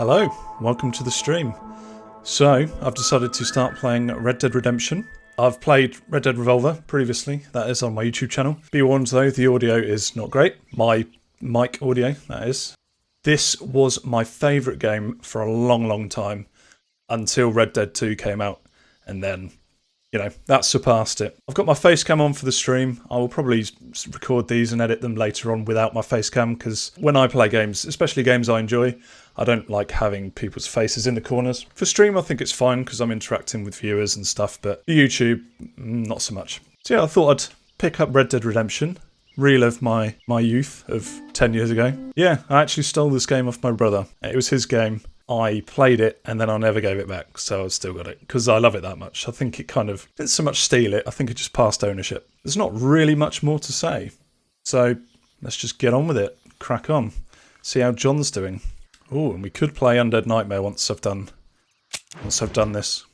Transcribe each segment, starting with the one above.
Hello, welcome to the stream. So, I've decided to start playing Red Dead Redemption. I've played Red Dead Revolver previously, that is on my YouTube channel. Be warned though, the audio is not great. My mic audio, that is. This was my favourite game for a long time, until Red Dead 2 came out, and then, that surpassed it. I've got my face cam on for the stream. I will probably record these and edit them later on without my face cam, because when I play games, especially games I enjoy, I don't like having people's faces in the corners. For stream, I think it's fine because I'm interacting with viewers and stuff, but for YouTube, not so much. So yeah, I thought I'd pick up Red Dead Redemption, relive my youth of 10 years ago. Yeah, I actually stole this game off my brother. It was his game. I played it and then I never gave it back, so I've still got it because I love it that much. I think it didn't so much steal it, I think it just passed ownership. There's not really much more to say. So let's just get on with it, crack on, see how John's doing. Oh, and we could play Undead Nightmare once I've done this.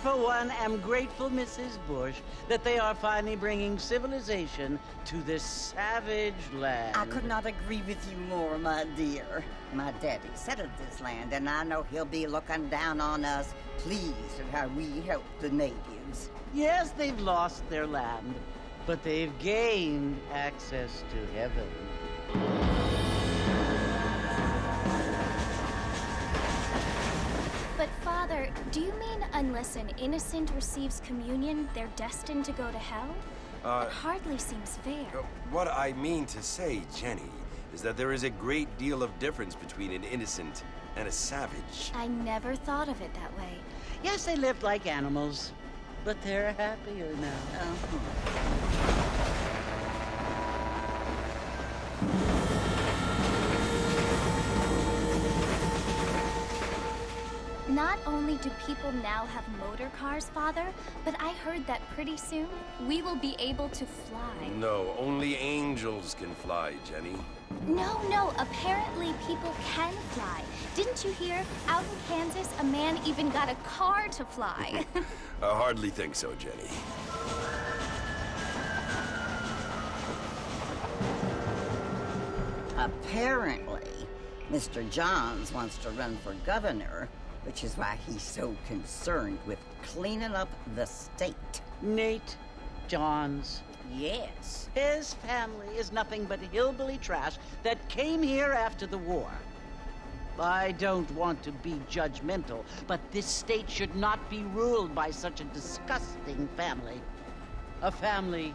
For one, am grateful, Mrs. Bush, that they are finally bringing civilization to this savage land. I could not agree with you more, my dear. My daddy settled this land, and I know he'll be looking down on us, pleased at how we help the natives. Yes, they've lost their land, but they've gained access to heaven. But Father, do you mean unless an innocent receives communion, they're destined to go to hell? It hardly seems fair. What I mean to say, Jenny, is that there is a great deal of difference between an innocent and a savage. I never thought of it that way. Yes, they lived like animals, but they're happier now. Not only do people now have motor cars, Father, but I heard that pretty soon we will be able to fly. No, only angels can fly, Jenny. No, apparently people can fly. Didn't you hear? Out in Kansas, a man even got a car to fly. I hardly think so, Jenny. Apparently, Mr. Johns wants to run for governor, which is why he's so concerned with cleaning up the state. Nate Johns. Yes. His family is nothing but hillbilly trash that came here after the war. I don't want to be judgmental, but this state should not be ruled by such a disgusting family. A family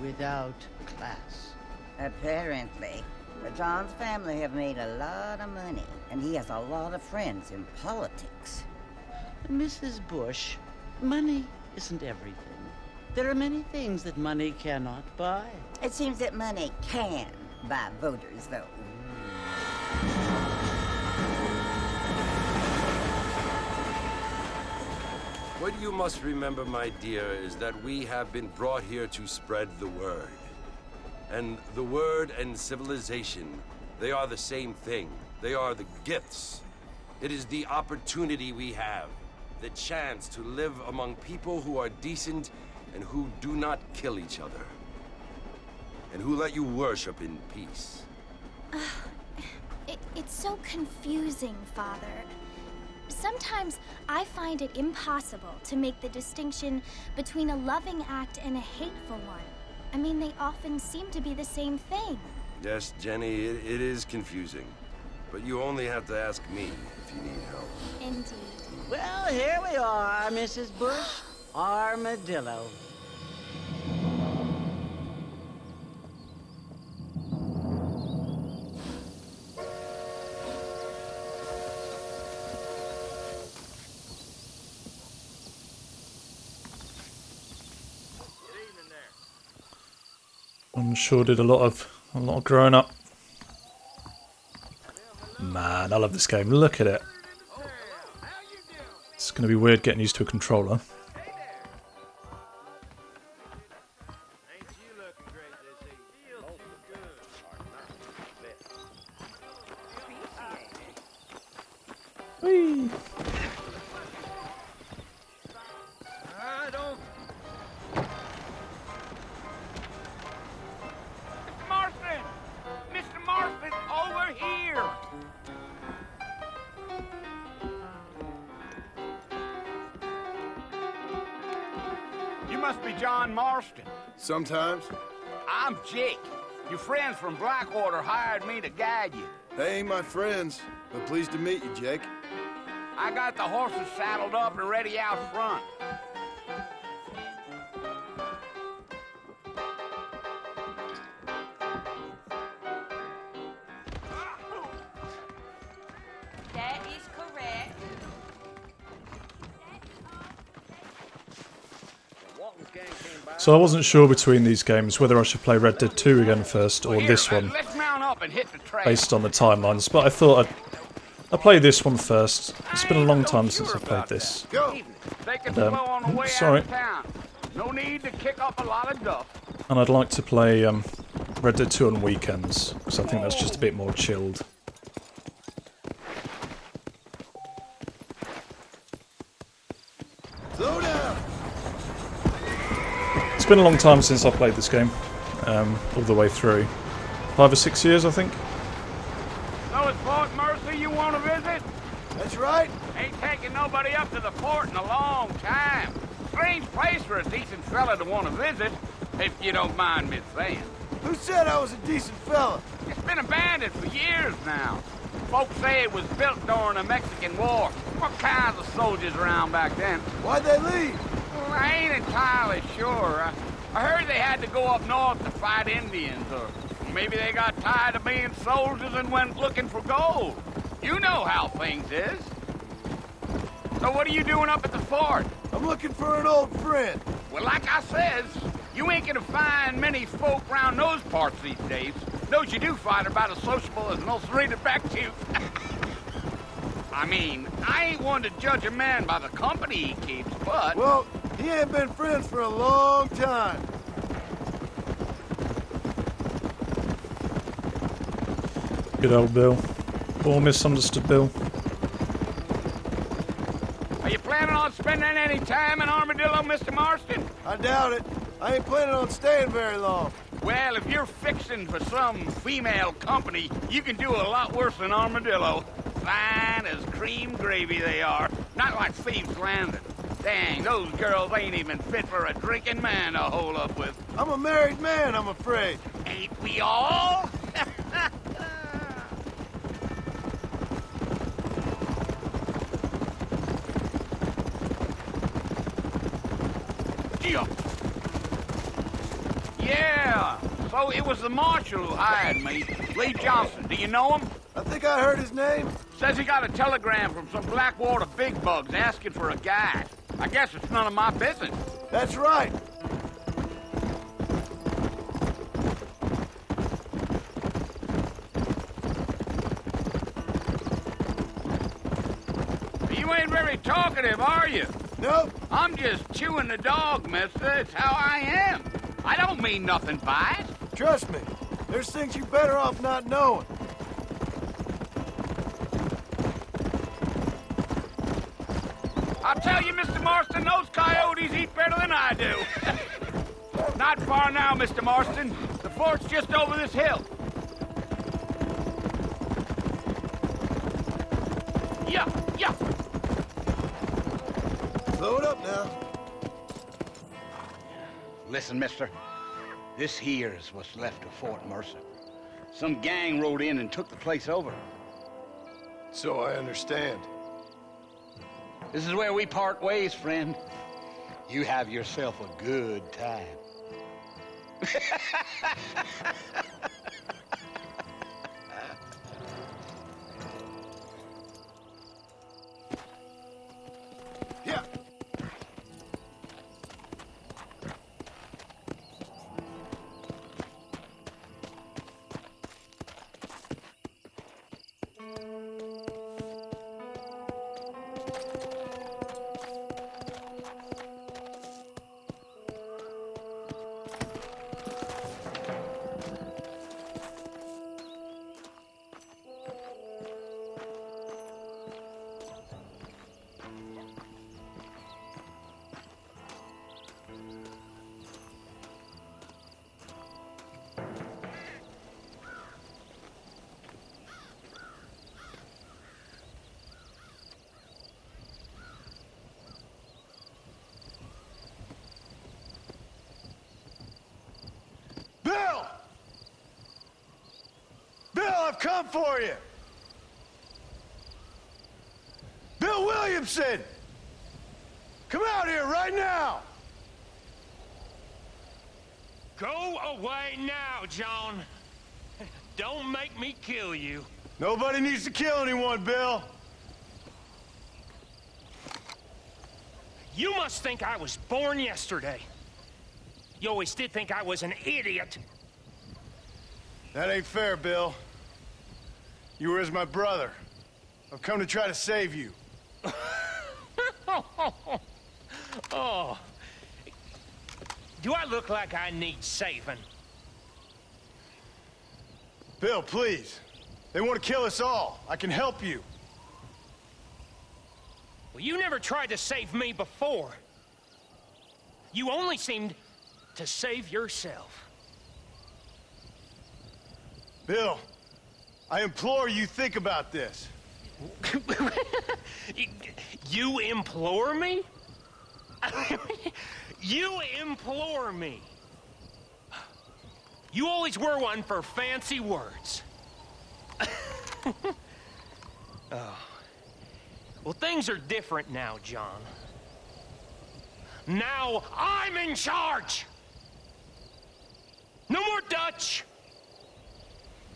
without class. Apparently. But John's family have made a lot of money, and he has a lot of friends in politics. Mrs. Bush, money isn't everything. There are many things that money cannot buy. It seems that money can buy voters, though. What you must remember, my dear, is that we have been brought here to spread the word. And the word and civilization, they are the same thing. They are the gifts. It is the opportunity we have, the chance to live among people who are decent and who do not kill each other. And who let you worship in peace. It's so confusing, Father. Sometimes I find it impossible to make the distinction between a loving act and a hateful one. I mean, they often seem to be the same thing. Yes, Jenny, it is confusing. But you only have to ask me if you need help. Indeed. Well, here we are, Mrs. Bush. Armadillo. I'm sure did a lot of growing up. Man, I love this game. Look at it. It's going to be weird getting used to a controller. Whee! Must be John Marston. Sometimes. I'm Jake. Your friends from Blackwater hired me to guide you. They ain't my friends, but pleased to meet you, Jake. I got the horses saddled up and ready out front. That is correct. So I wasn't sure between these games whether I should play Red Dead 2 again first or this one, Let's mount up and hit the trail. based on the timelines, but I thought I'd play this one first. It's been a long time since I've played this. Go! They can And, flow on the way sorry. out of town. No need to kick up a lot of duff. And I'd like to play Red Dead 2 on weekends, because I think that's just a bit more chilled. Slow down! It's been a long time since I played this game, all the way through. 5 or 6 years, I think. So it's Fort Mercy you want to visit? That's right. Ain't taking nobody up to the fort in a long time. Strange place for a decent fella to want to visit, if you don't mind me saying. Who said I was a decent fella? It's been abandoned for years now. Folks say it was built during the Mexican War. What kinds of soldiers around back then? Why'd they leave? Well, I ain't entirely sure. I heard they had to go up north to fight Indians, or maybe they got tired of being soldiers and went looking for gold. You know how things is. So what are you doing up at the fort? I'm looking for an old friend. Well, like I says, you ain't gonna find many folk round those parts these days. Those you do find are about as sociable as an ulcerated back tooth. I mean, I ain't one to judge a man by the company he keeps, but... Well, he ain't been friends for a long time. Good old Bill. Poor misunderstood Bill. Are you planning on spending any time in Armadillo, Mr. Marston? I doubt it. I ain't planning on staying very long. Well, if you're fixing for some female company, you can do a lot worse than Armadillo. Fine as cream gravy they are. Not like Thieves' Landing. Dang, those girls ain't even fit for a drinking man to hole up with. I'm a married man, I'm afraid. Ain't we all? Yeah, so it was the marshal who hired me, Lee Johnson. Do you know him? I think I heard his name. Says he got a telegram from some Blackwater big bugs asking for a guide. I guess it's none of my business. That's right. You ain't very talkative, are you? Nope. I'm just chewing the dog, mister. It's how I am. I don't mean nothing by it. Trust me. There's things you better off not knowing. I'll tell you, Mr. Marston, those coyotes eat better than I do. Not far now, Mr. Marston. The fort's just over this hill. Yeah, yeah. Load up now. Listen, mister. This here is what's left of Fort Mercer. Some gang rode in and took the place over. So I understand. This is where we part ways, friend. You have yourself a good time. Yeah. Bill! Bill, I've come for you! Bill Williamson! Come out here right now! Go away now, John. Don't make me kill you. Nobody needs to kill anyone, Bill. You must think I was born yesterday. You always did think I was an idiot. That ain't fair, Bill. You were as my brother. I've come to try to save you. Oh. Do I look like I need saving? Bill, please. They want to kill us all. I can help you. Well, you never tried to save me before. You only seemed to save yourself. Bill, I implore you think about this. You implore me? You implore me. You always were one for fancy words. Oh. Well, things are different now, John. Now I'm in charge! No more Dutch!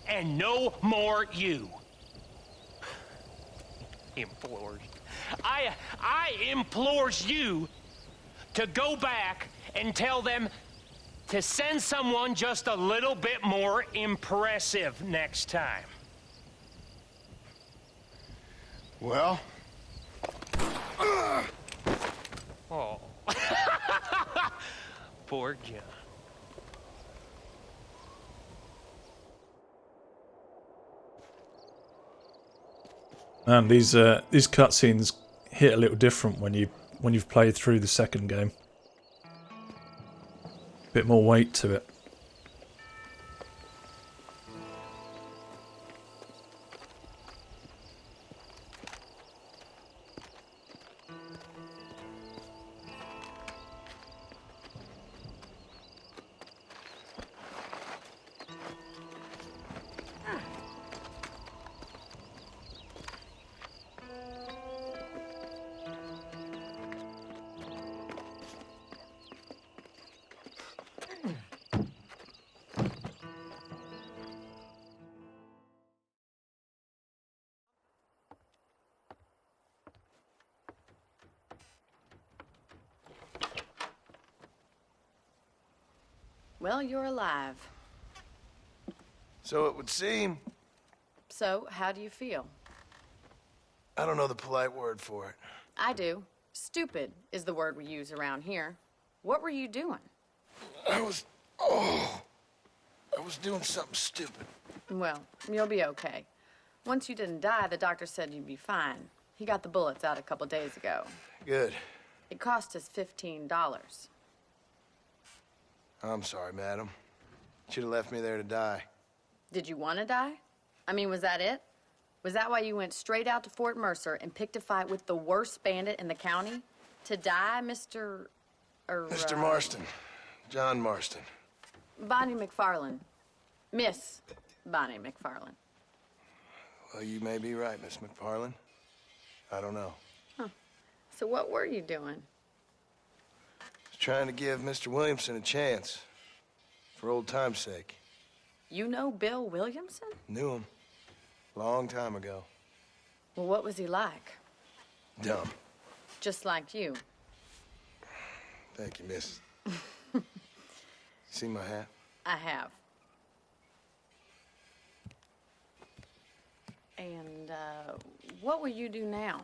And no more you. Implores. I implores you to go back and tell them to send someone just a little bit more impressive next time. Well? Oh. Poor John. Man, these cutscenes hit a little different when you've played through the second game. Bit more weight to it. Well, you're alive. So it would seem. So, how do you feel? I don't know the polite word for it. I do. Stupid is the word we use around here. What were you doing? I was doing something stupid. Well, you'll be okay. Once you didn't die, the doctor said you'd be fine. He got the bullets out a couple days ago. Good. It cost us $15. I'm sorry, madam. Should have left me there to die. Did you want to die? I mean, was that it? Was that why you went straight out to Fort Mercer and picked a fight with the worst bandit in the county? To die, Mr. Mr. Marston. John Marston. Bonnie McFarland. Miss Bonnie McFarland. Well, you may be right, Miss McFarland. I don't know. So what were you doing? Was trying to give Mr. Williamson a chance. For old time's sake. You know Bill Williamson? Knew him. Long time ago. Well, what was he like? Dumb. Just like you. Thank you, miss. See my hat? I have. And, what will you do now?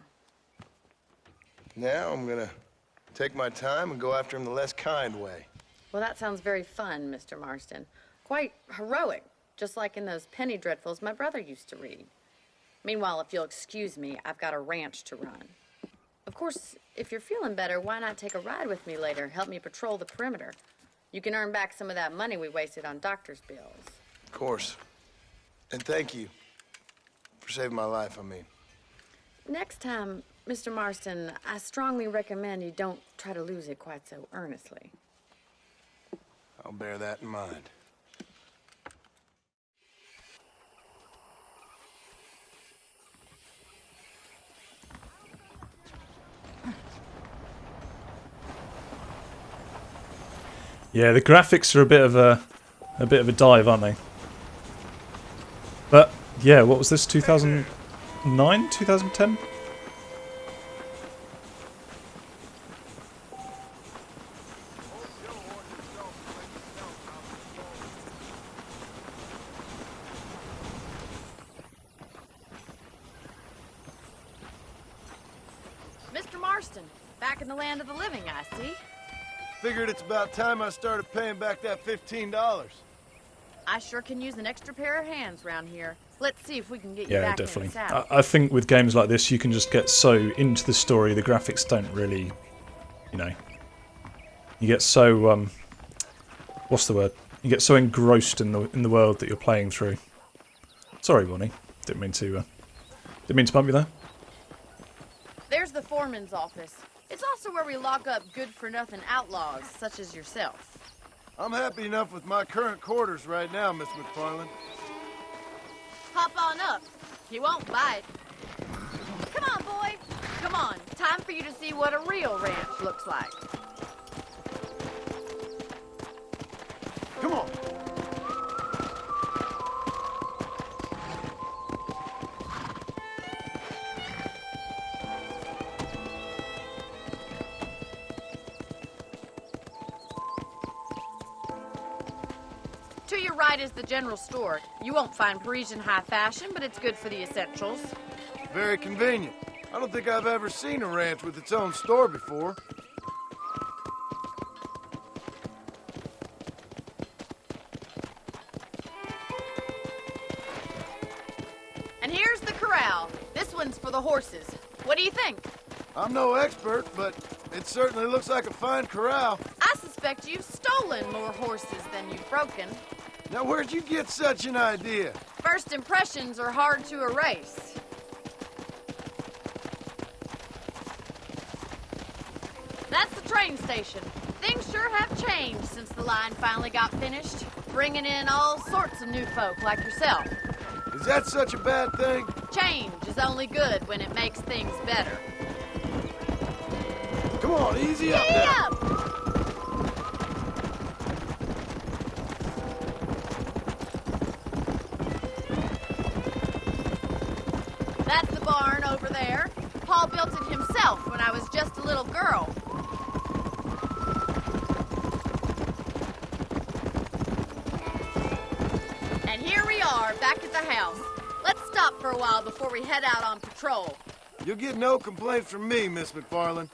Now I'm gonna take my time and go after him the less kind way. Well, that sounds very fun, Mr. Marston. Quite heroic, just like in those penny dreadfuls my brother used to read. Meanwhile, if you'll excuse me, I've got a ranch to run. Of course, if you're feeling better, why not take a ride with me later? Help me patrol the perimeter. You can earn back some of that money we wasted on doctor's bills. Of course. And thank you for saving my life, I mean. Next time, Mr. Marston, I strongly recommend you don't try to lose it quite so earnestly. I'll bear that in mind. Yeah, the graphics are a bit of a dive, aren't they? But yeah, what was this? 2009, 2010? Mr. Marston, back in the land of the living, I see. Figured it's about time I started paying back that $15. I sure can use an extra pair of hands round here. Let's see if we can get you Yeah, back in definitely. the saddle. I think with games like this, you can just get so into the story. The graphics don't really, you know. You get so what's the word? You get so engrossed in the world that you're playing through. Sorry, Bonnie. Didn't mean to bump you there. There's the foreman's office. It's also where we lock up good-for-nothing outlaws, such as yourself. I'm happy enough with my current quarters right now, Miss McFarland. Hop on up. He won't bite. Come on, boy. Come on. Time for you to see what a real ranch looks like. Come on. To your right is the general store. You won't find Parisian high fashion, but it's good for the essentials. Very convenient. I don't think I've ever seen a ranch with its own store before. And here's the corral. This one's for the horses. What do you think? I'm no expert, but it certainly looks like a fine corral. I suspect you've stolen more horses than you've broken. Now, where'd you get such an idea? First impressions are hard to erase. That's the train station. Things sure have changed since the line finally got finished, bringing in all sorts of new folk like yourself. Is that such a bad thing? Change is only good when it makes things better. Come on, easy up Giddy now. up! That's the barn over there. Paul built it himself when I was just a little girl. are, back at the house. Let's stop for a while before we head out on patrol. You'll get no complaints from me, Miss McFarland.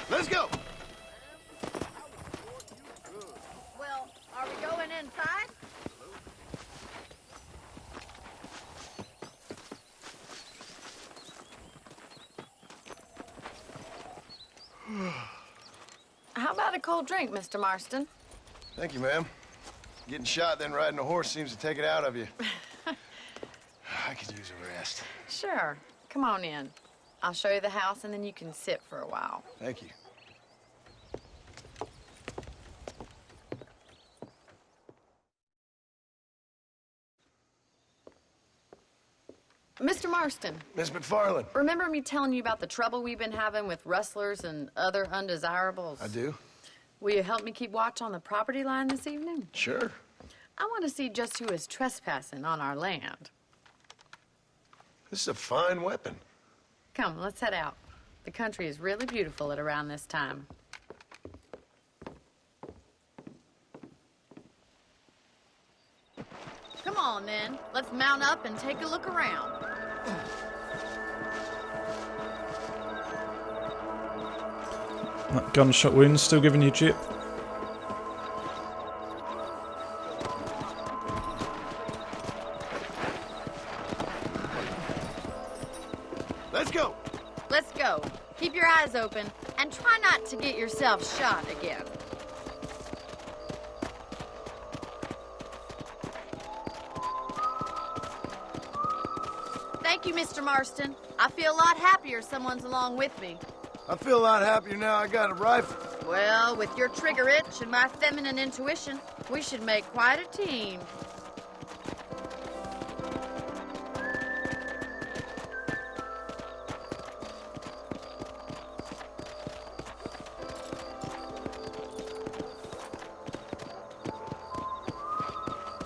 Let's go! Well, are we going inside? How about a cold drink, Mr. Marston? Thank you, ma'am. Getting shot, then riding a horse seems to take it out of you. I could use a rest. Sure. Come on in. I'll show you the house, and then you can sit for a while. Thank you. Mr. Marston, Miss McFarland. remember me telling you about the trouble we've been having with rustlers and other undesirables? I do. Will you help me keep watch on the property line this evening? Sure. I want to see just who is trespassing on our land. This is a fine weapon. Come, let's head out. The country is really beautiful at around this time. Come on, then. Let's mount up and take a look around. That gunshot wound still giving you jip? Let's go! Let's go. Keep your eyes open and try not to get yourself shot again. Thank you, Mr. Marston. I feel a lot happier someone's along with me. I feel a lot happier now I got a rifle. Well, with your trigger itch and my feminine intuition, we should make quite a team.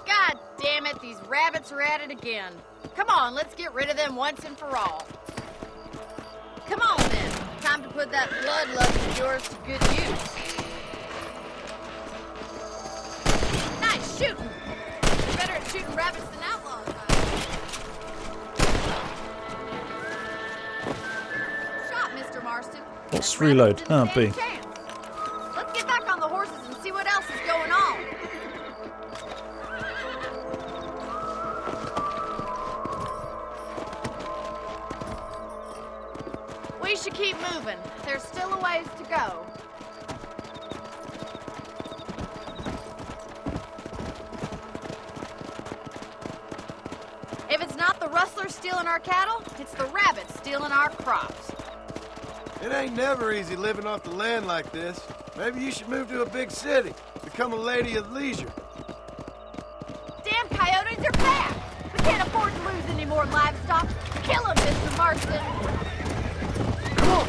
God damn it, these rabbits are at it again. Come on, let's get rid of them once and for all. Come on, then. Time to put that bloodlust of yours to good use. Nice shooting. You're better at shooting rabbits than outlaws, Shot, Mr. Marston. What's That reload? rabbit didn't Ah, stand B. a chance. Let's get back on the horses and see what else is going on. We should keep moving. There's still a ways to go. If it's not the rustlers stealing our cattle, it's the rabbits stealing our crops. It ain't never easy living off the land like this. Maybe you should move to a big city. Become a lady of leisure. Damn coyotes are back! We can't afford to lose any more livestock. Kill them, Mr. Marston! Come on!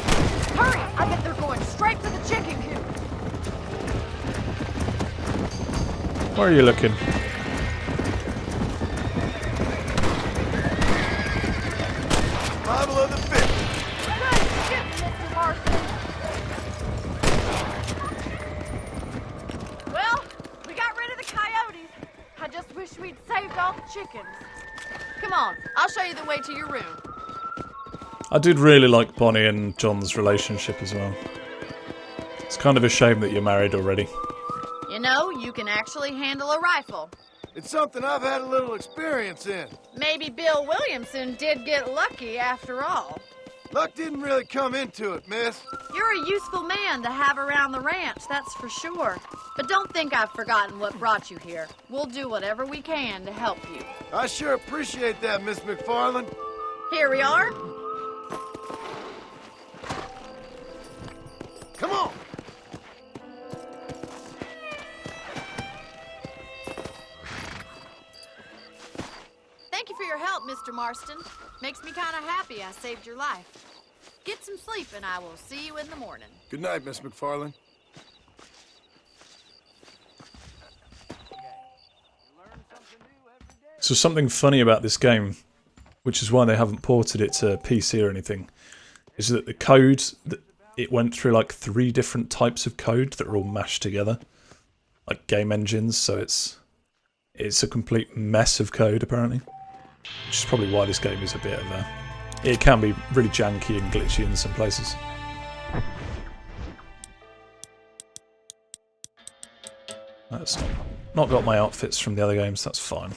Hurry! I bet they're going straight for the chicken coop. Where are you looking? Bible of the Fifth. Good shooting, Mr. Marston. Well, we got rid of the coyotes. I just wish we'd saved all the chickens. Come on, I'll show you the way to your room. I did really like Bonnie and John's relationship as well. It's kind of a shame that you're married already. You know, you can actually handle a rifle. It's something I've had a little experience in. Maybe Bill Williamson did get lucky after all. Luck didn't really come into it, miss. You're a useful man to have around the ranch, that's for sure. But don't think I've forgotten what brought you here. We'll do whatever we can to help you. I sure appreciate that, Miss McFarland. Here we are. Come on. Thank you for your help, Mr. Marston. Makes me kind of happy I saved your life. Get some sleep and I will see you in the morning. Good night, Miss McFarland. So something funny about this game, which is why they haven't ported it to PC or anything, is that the code, it went through like 3 different types of code that are all mashed together. like game engines, so it's a complete mess of code apparently, which is probably why this game is a bit of a. It can be really janky and glitchy in some places. That's not got my outfits from the other games. That's fine.